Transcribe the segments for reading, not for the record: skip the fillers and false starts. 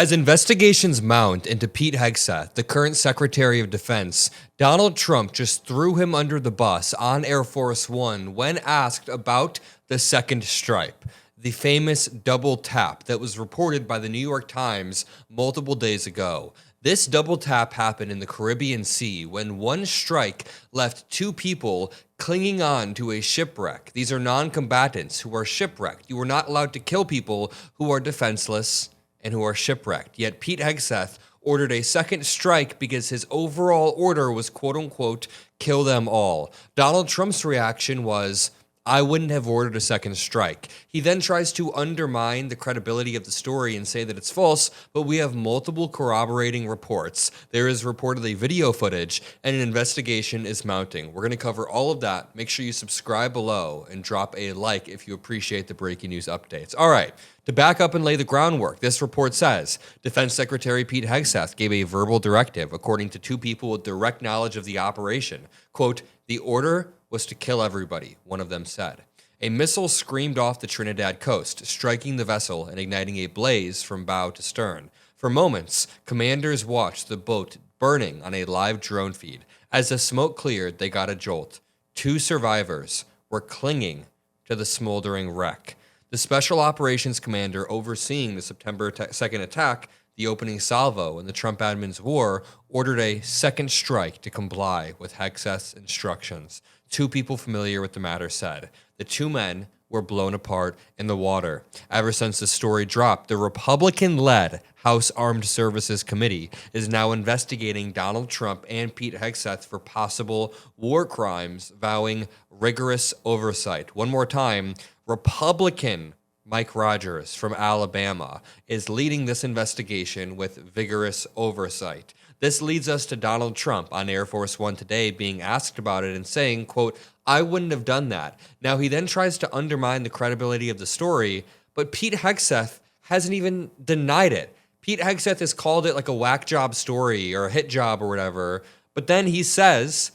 As investigations mount into Pete Hegseth, the current Secretary of Defense, Donald Trump just threw him under the bus on Air Force One when asked about the second stripe, the famous double tap that was reported by the New York Times multiple days ago. This double tap happened in the Caribbean Sea when one strike left two people clinging on to a shipwreck. These are non-combatants who are shipwrecked. You are not allowed to kill people who are defenseless and who are shipwrecked. Yet Pete Hegseth ordered a second strike because his overall order was, quote unquote, kill them all. Donald Trump's reaction was, I wouldn't have ordered a second strike. He then tries to undermine the credibility of the story and say that it's false, but we have multiple corroborating reports. There is reportedly video footage, and an investigation is mounting. We're going to cover all of that. Make sure you subscribe below and drop a like if you appreciate the breaking news updates. All right, to back up and lay the groundwork, this report says Defense Secretary Pete Hegseth gave a verbal directive, according to two people with direct knowledge of the operation. Quote, the order was to kill everybody, one of them said. A missile screamed off the Trinidad coast, striking the vessel and igniting a blaze from bow to stern. For moments, commanders watched the boat burning on a live drone feed. As the smoke cleared, they got a jolt. Two survivors were clinging to the smoldering wreck. The Special Operations Commander overseeing the September 2nd attack, the opening salvo in the Trump admin's war, ordered a second strike to comply with Hegseth's instructions. Two people familiar with the matter said the two men were blown apart in the water. Ever since the story dropped, the Republican-led House Armed Services Committee is now investigating Donald Trump and Pete Hegseth for possible war crimes, vowing rigorous oversight. One more time, Republican Mike Rogers from Alabama is leading this investigation with vigorous oversight. This leads us to Donald Trump on Air Force One today being asked about it and saying, quote, I wouldn't have done that. Now, he then tries to undermine the credibility of the story, but Pete Hegseth hasn't even denied it. Pete Hegseth has called it like a whack job story or a hit job or whatever, but then he says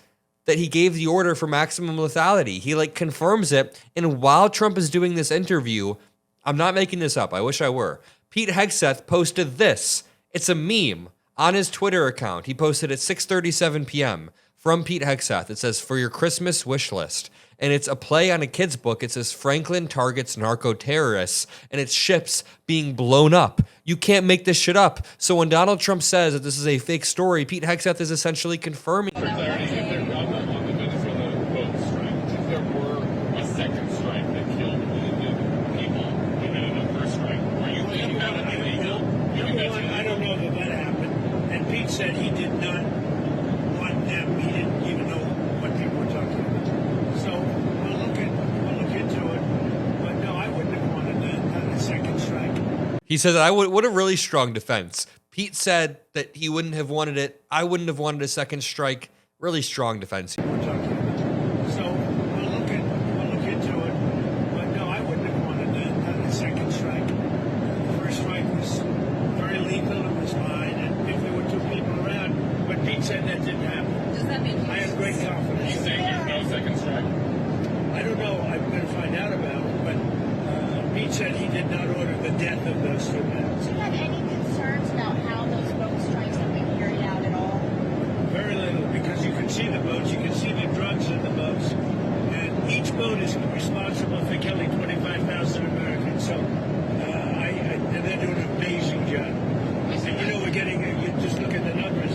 that he gave the order for maximum lethality. He confirms it, and while Trump is doing this interview, I'm not making this up, I wish I were, Pete Hegseth posted this. It's a meme on his Twitter account. He posted at 6:37 p.m. from Pete Hegseth. It says, for your Christmas wish list. And it's a play on a kid's book. It says, Franklin targets narco-terrorists, and it's ships being blown up. You can't make this shit up. So when Donald Trump says that this is a fake story, Pete Hegseth is essentially confirming. For clarity, if there on the Venezuela boat strike, if there were a second strike that killed people in the first strike, are you thinking that would be legal? I don't know that happened. And Pete said he did not want them. He didn't even know what people were talking about. So we'll look into it. But no, I wouldn't have wanted a second strike. He said that what a really strong defense. Pete said that he wouldn't have wanted it. I wouldn't have wanted a second strike. Really strong defense. We're talking about. So we'll look into it. But no, I wouldn't have wanted a second strike. The first strike was very lethal. It was fine. And if there were two people around, but Pete said that didn't happen. Does that mean I have great confidence. He's saying there's no second strike? I don't know. I'm going to find out about it. But Pete said he did not order the death of those two men. do you have any concerns about how those boat strikes have been carried out at all? Very little, because you can see the boats, you can see the drugs in the boats, and each boat is responsible for killing 25,000 Americans. So, and they're doing an amazing job. And you just look at the numbers.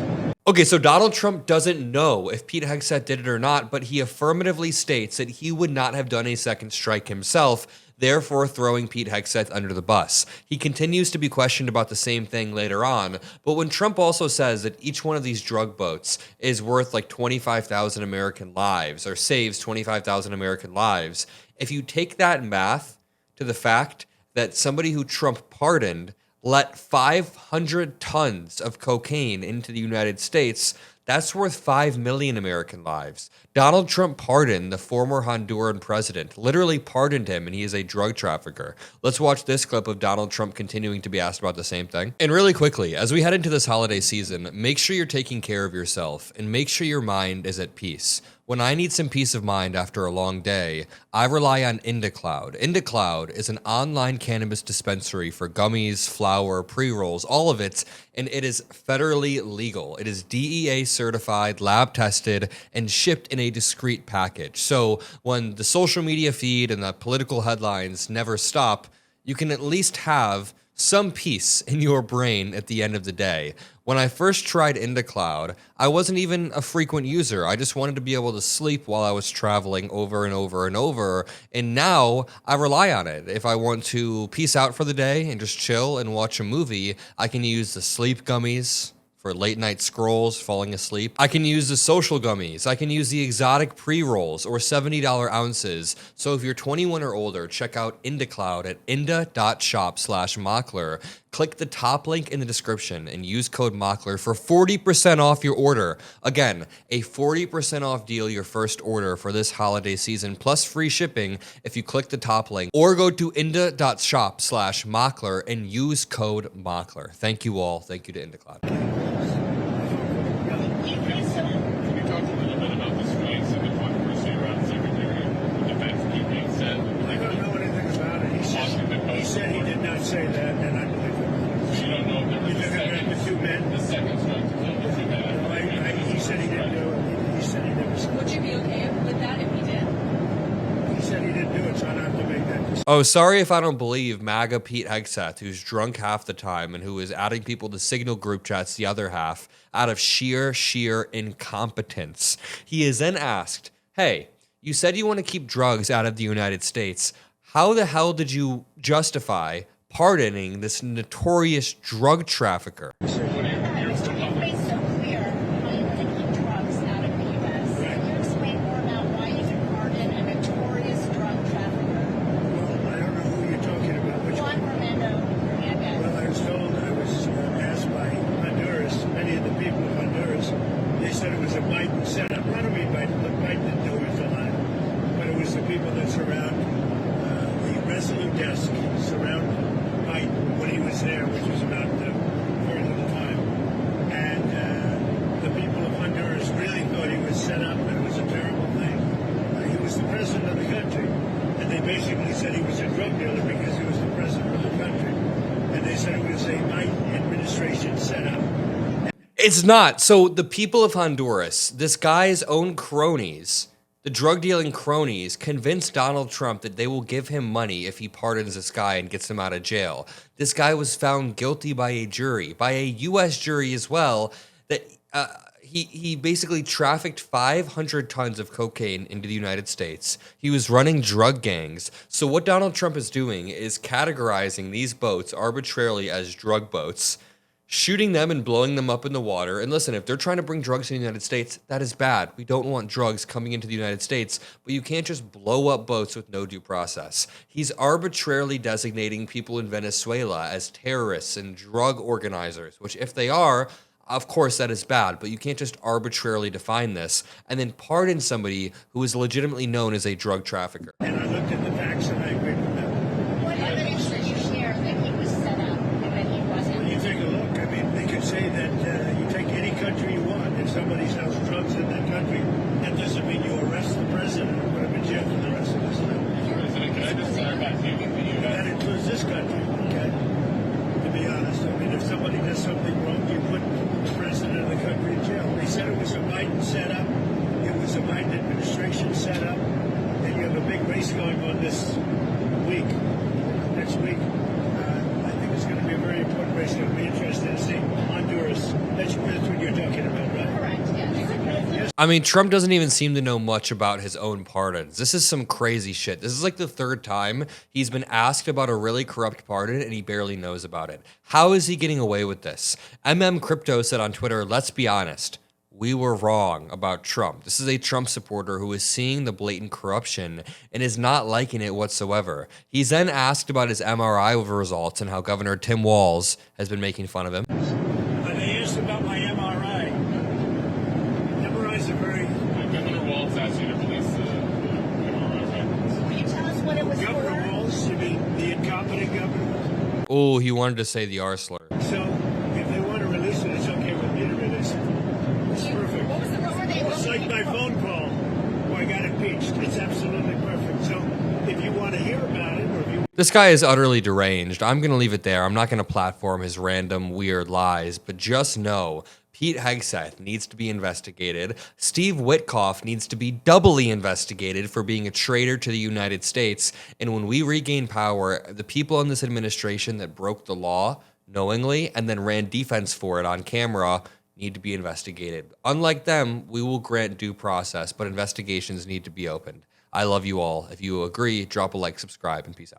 Okay, so Donald Trump doesn't know if Pete Hegseth did it or not, but he affirmatively states that he would not have done a second strike himself, therefore throwing Pete Hegseth under the bus. He continues to be questioned about the same thing later on, but when Trump also says that each one of these drug boats is worth 25,000 American lives, or saves 25,000 American lives, if you take that math to the fact that somebody who Trump pardoned let 500 tons of cocaine into the United States, that's worth 5 million American lives. Donald Trump pardoned the former Honduran president, literally pardoned him, and he is a drug trafficker. Let's watch this clip of Donald Trump continuing to be asked about the same thing. And really quickly, as we head into this holiday season, make sure you're taking care of yourself and make sure your mind is at peace. When I need some peace of mind after a long day, I rely on IndaCloud. IndaCloud is an online cannabis dispensary for gummies, flower, pre-rolls, all of it, and it is federally legal. It is DEA certified, lab tested, and shipped in a discreet package. So when the social media feed and the political headlines never stop, you can at least have some peace in your brain at the end of the day. When I first tried IndaCloud, I wasn't even a frequent user. I just wanted to be able to sleep while I was traveling over and over and over. And now I rely on it. If I want to peace out for the day and just chill and watch a movie, I can use the sleep gummies for late night scrolls, falling asleep. I can use the social gummies. I can use the exotic pre-rolls or $70 ounces. So if you're 21 or older, check out IndaCloud at inda.shop/Mockler. Click the top link in the description and use code Mockler for 40% off your order. Again, a 40% off deal your first order for this holiday season, plus free shipping if you click the top link, or go to inda.shop/Mockler and use code Mockler. Thank you all. Thank you to IndaCloud. Can you talk a little bit about the strikes and the controversy around Secretary of Defense Pete Hegseth? I don't know anything about it. He said he did not say that, and I believe him. So you don't know if there was You're talking about the two men? the second strike to kill the two men. He said he didn't do it. He said he never said it. Would you be okay with that if he did? He said he didn't do it, so I don't have to make that decision. Oh, sorry if I don't believe MAGA Pete Hegseth, who's drunk half the time and who is adding people to Signal group chats the other half out of sheer incompetence. He is then asked, hey, you said you want to keep drugs out of the United States. How the hell did you justify pardoning this notorious drug trafficker? It's so clear how you want to keep drugs out of the U.S. Can you explain more about why you can pardon a notorious drug trafficker? Well, I don't know who you're talking about. Which Juan one? Fernando Hernandez. Well, I was told, I was asked by Honduras, many of the people of Honduras, they said it was a Biden setup. Not only Biden, but Biden didn't do it a lot. But it was the people that surround the Resolute desk, surround Biden when he was there, which was about very little time. And the people of Honduras really thought he was set up and it was a terrible thing. He was the president of the country. And they basically said he was a drug dealer because he was the president of the country. And they said it was a Biden administration setup. It's not. So the people of Honduras, this guy's own cronies, the drug dealing cronies, convinced Donald Trump that they will give him money if he pardons this guy and gets him out of jail. This guy was found guilty by a jury, by a U.S. jury as well, that he basically trafficked 500 tons of cocaine into the United States. He was running drug gangs. So what Donald Trump is doing is categorizing these boats arbitrarily as drug boats, shooting them and blowing them up in the water. And listen, if they're trying to bring drugs to the United States, that is bad. We don't want drugs coming into the United States, but you can't just blow up boats with no due process. He's arbitrarily designating people in Venezuela as terrorists and drug organizers, which if they are, of course that is bad, but you can't just arbitrarily define this and then pardon somebody who is legitimately known as a drug trafficker. And I looked at the facts and I agreed with them. What evidence did you share that he was set up and that he wasn't? When you take a look, I mean, they could say that you take any country you want. If somebody sells drugs in that country, that doesn't mean you arrest the president and put him in jail for the rest of his life. President, can I just clarify to you that you That includes this country, okay? To be honest, I mean, if somebody does something wrong, you put the president of the country in jail. They said it was a Biden setup. It was a Biden administration setup. And you have a big race going on this week, next week. I think it's going to be a very important race. It'll be interesting to see Honduras. That's what you're talking about, right? Correct, yes. I mean, Trump doesn't even seem to know much about his own pardons. This is some crazy shit. This is like the third time he's been asked about a really corrupt pardon and he barely knows about it. How is he getting away with this? Crypto said on Twitter, let's be honest. We were wrong about Trump. This is a Trump supporter who is seeing the blatant corruption and is not liking it whatsoever. He's then asked about his MRI results and how Governor Tim Walz has been making fun of him. They asked about my MRI. MRIs are very... Governor Walz asked you to release the MRI records. Will you tell us what it was Governor for? Walz, you mean the incompetent governor? Oh, he wanted to say the R slur. So, if they want to release it, it's okay with me to release it. It's perfect. What was the rumor they It's like my phone call. got impeached. It's absolutely perfect. So if you want to hear about it, or if you This guy is utterly deranged. I'm going to leave it there. I'm not going to platform his random weird lies, but just know Pete Hegseth needs to be investigated. Steve Witkoff needs to be doubly investigated for being a traitor to the United States. And when we regain power, the people in this administration that broke the law knowingly and then ran defense for it on camera need to be investigated. Unlike them, we will grant due process, but investigations need to be opened. I love you all. If you agree, drop a like, subscribe, and peace out.